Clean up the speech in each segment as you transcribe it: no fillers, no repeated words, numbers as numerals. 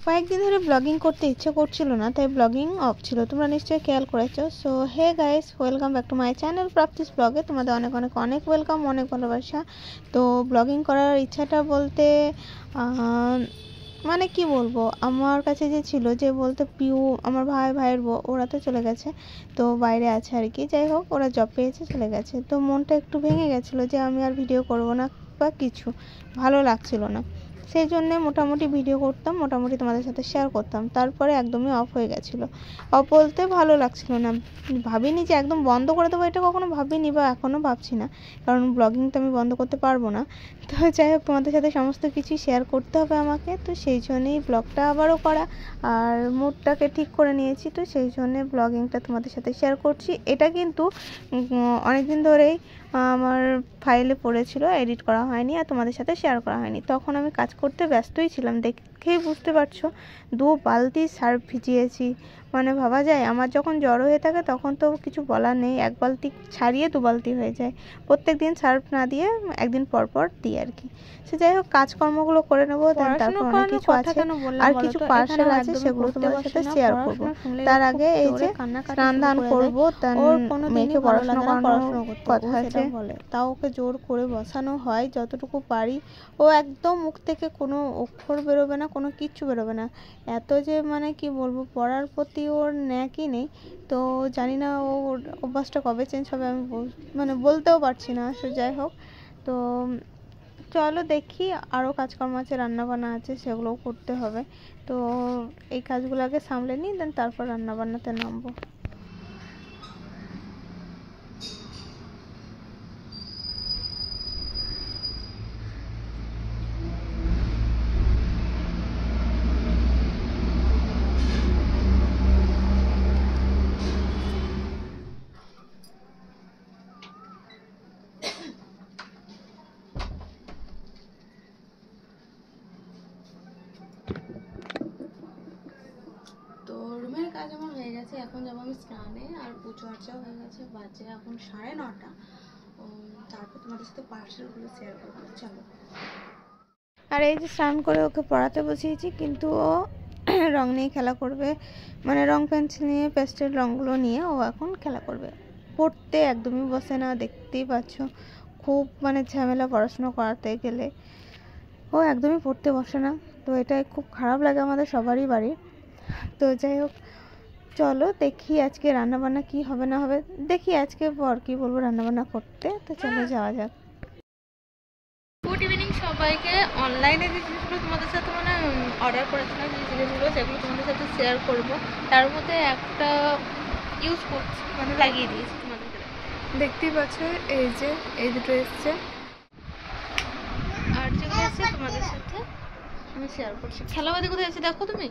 কয়েকদিন ধরে ব্লগিং করতে ইচ্ছে করছিল না, তাই ব্লগিং অফ ছিল, তোমরা নিশ্চয়ই খেয়াল করেছো। So hey guys, welcome back to my channel Prapti's ব্লগে। তোমাদের অনেক অনেক অনেক ওয়েলকাম, অনেক ভালোবাসা। তো ব্লগিং করার ইচ্ছাটা বলতে মানে কি বলবো, আমার কাছে যে ছিল, যে বলতে পিউ আমার ভাইয়ের বউ, ওরা তো চলে গেছে, তো বাইরে আছে আর কি। যাই হোক, ওরা জব পেয়েছে, চলে গেছে, তো মনটা একটু ভেঙে গেছিলো যে আমি আর ভিডিও করব না বা কিছু, ভালো লাগছিল না। সেই জন্যে মোটামুটি ভিডিও করতাম, মোটামুটি তোমাদের সাথে শেয়ার করতাম, তারপরে একদমই অফ হয়ে গেছিলো। অফ বলতে ভালো লাগছিল না, ভাবিনি যে একদম বন্ধ করে দেবো, এটা কখনো ভাবিনি বা এখনও ভাবছি না, কারণ ব্লগিং তো আমি বন্ধ করতে পারবো না। তো যাই হোক, তোমাদের সাথে সমস্ত কিছু শেয়ার করতে হবে আমাকে, তো সেই জন্যেই ব্লগটা আবারও করা, আর মুডটাকে ঠিক করে নিয়েছি, তো সেই জন্যে ব্লগিংটা তোমাদের সাথে শেয়ার করছি। এটা কিন্তু অনেকদিন ধরেই আমার ফাইলে পড়েছিল, এডিট করা হয়নি আর তোমাদের সাথে শেয়ার করা হয়নি, তখন আমি কাজ করতে ব্যস্তই ছিলাম, দেখেই বুঝতে পারছো। 2 বালতি সার্ফ ভিজিয়েছি, মানে ভাবা যায়, আমার যখন জ্বর হয়ে থাকে তখন তো কিছু বলার নেই, 1 বালতি ছাড়িয়ে 2 বালতি হয়ে যায়, প্রত্যেক দিন সার্ফ না দিয়ে একদিন পর পর দিই আর কি। সে যাই হোক, কাজকর্মগুলো করে নেবো, তারপর অনেক কিছু আছে, আর কিছু পার্সেল আছে, সেগুলো তোমাদের সাথে শেয়ার করবো। তার আগে এই যে স্নান ধান করবো, তার মেয়েকে পড়াশোনা করানোর কথা আছে, তাও ওকে জোর করে বসানো হয় যতটুকু পারি। ও একদম মুখ থেকে কোনো অক্ষর বেরোবে না, কোনো কিচ্ছু বেরোবে না, এত যে মানে কি বলবো, পড়ার প্রতি ওর ন্যাকই নেই। তো জানি না ও অভ্যাসটা কবে চেঞ্জ হবে, আমি মানে বলতেও পারছি না। সে যাই হোক, তো চলো দেখি, আরও কাজকর্ম আছে, রান্নাবান্না আছে, সেগুলোও করতে হবে। তো এই কাজগুলো আগে সামলে নিই, দেন তারপর রান্নাবান্নাতে নামবো। তো রুমের কাজ আমার হয়ে গেছে, এখন যাবো আমি স্নানে, আর পুজো আর্চাও হয়ে গেছে, বাজে এখন 9:30। তারপর তোমাদের সাথে পার্সেলগুলো শেয়ার করবো, চলো। আর এই যে স্নান করে ওকে পড়াতে বসিয়েছি, কিন্তু ও রং নিয়ে খেলা করবে, মানে রং পেন্সিল নিয়ে, পেস্টেল রঙগুলো নিয়ে ও এখন খেলা করবে, পড়তে একদমই বসে না, দেখতেই পাচ্ছ, খুব মানে ঝামেলা পড়াশোনা করাতে গেলে, ও একদমই পড়তে বসে না। তো এটা খুব খারাপ লাগে আমাদের সবারই বাড়ির। তো যাই হোক, চলো দেখি আজকে রান্নাবান্না কি হবে না হবে, দেখি আজকে পর কি বলবো রান্নাবান্না করতে, তো চলো যাওয়া যাক। গুড ইভিনিং সবাইকে। অনলাইনে যে জিনিসগুলো তোমাদের সাথে মানে অর্ডার করেছিলাম, যে জিনিসগুলো, সেগুলো তোমাদের সাথে শেয়ার করবো। তার মধ্যে একটা ইউজ করছি, মানে লাগিয়ে দিয়েছি তোমাদেরকে, দেখতেই পাচ্ছ, এই যে এই দুটো এসছে, আর যেগুলো আছে তোমাদের সাথে আমি শেয়ার করছি। খেলাবাদি কোথায় আছে দেখো তুমি,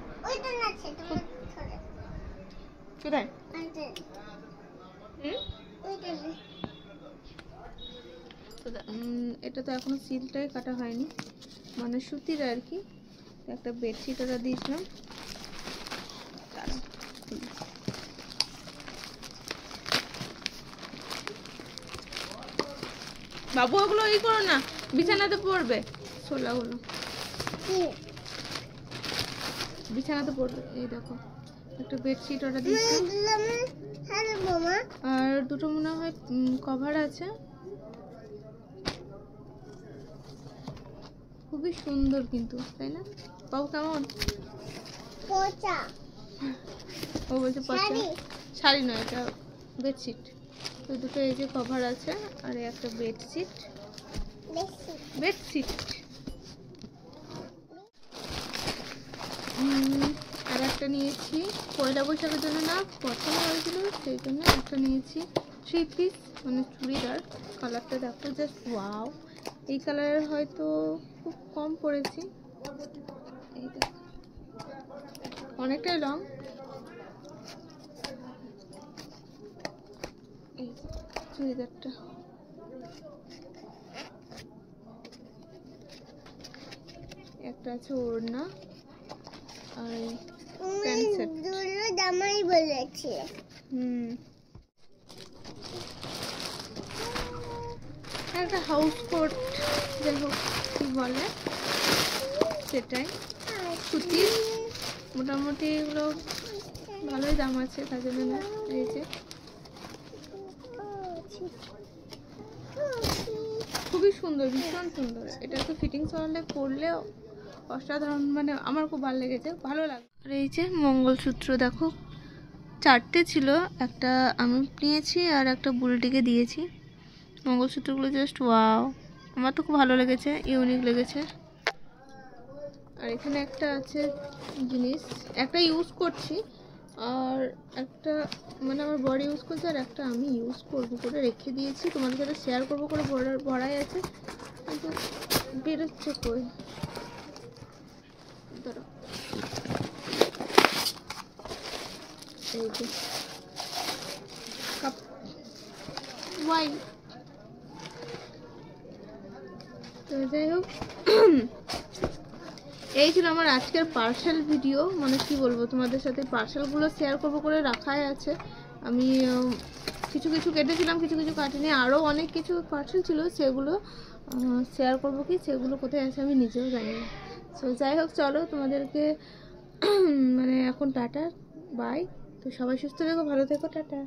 কোথায়? এটা তো এখনো সিলটাই কাটা হয়নি, মানে সুতির আর কি, একটা বেডশিট ওরা দিয়েছিলাম। বাবু ওগুলো ই করো না, বিছানাতে পড়বে, ছোলাগুলো বিছানাতে পড়বে। এই দেখো, একটা বেডশিট ওরা দিয়েছিলাম, আর দুটো মনে হয় কভার আছে, খুবই সুন্দর কিন্তু, তাই না বাবু? কেমন? ও বলছে পচা, শাড়ি নয়, এটা বেডশিট। তো দুটো এই যে কভার আছে, আর একটা বেডশিট, আর একটা নিয়েছি পয়লা বৈশাখের জন্য, না পছন্দ হয়েছিল সেই জন্য একটা নিয়েছি, 3 পিস, মানে চুড়িদার। কালারটা দেখো, জাস্ট ওয়াও, এই কালারের হয়তো খুব কম পড়েছি, এই দেখো অনেকটাই লং, এই চুড়িদারটা। একটা আছে ওড়না, আর প্যান্ট সেট, জামাই বলেছে। একটা হাউস কোট, যাই হোক কি বলে সেটাই, সুতির, মোটামুটি এগুলো ভালোই দাম আছে, তার জন্য না। এই যে খুবই সুন্দর, ভীষণ সুন্দর। এটা তো ফিটিংস ওয়ালে পরলে অসাধারণ, মানে আমার খুব ভালো লেগেছে, ভালো লাগে। আর এই যে মঙ্গলসূত্র দেখো, 4টে ছিল, একটা আমি নিয়েছি আর একটা বুলটিকে দিয়েছি। মঙ্গলসূত্রগুলো জাস্ট ওয়াও, আমার তো খুব ভালো লেগেছে, ইউনিক লেগেছে। আর এখানে একটা আছে জিনিস, একটা ইউজ করছি আর একটা মানে আমার বডি ইউজ করছে, আর একটা আমি ইউজ করবো করে রেখে দিয়েছি, তোমাদের সাথে শেয়ার করবো করে ভরাই আছে, কিন্তু বেরোচ্ছে কই। ধরো এই যে কাপ ওয়াইন। তো যাই হোক, এই ছিল আমার আজকের পার্সেল ভিডিও। মানে কি বলবো, তোমাদের সাথে পার্সেলগুলো শেয়ার করবো করে রাখাই আছে। আমি কিছু কিছু কেটেছিলাম, কিছু কিছু কাটিনি, আরও অনেক কিছু পার্সেল ছিল, সেগুলো শেয়ার করবো কি সেগুলো কোথায় আছে আমি নিজেও জানি না। সো যাই হোক, চলো তোমাদেরকে মানে এখন টাটা, বাই। তো সবাই সুস্থ থেকো, ভালো থেকো, টাটা।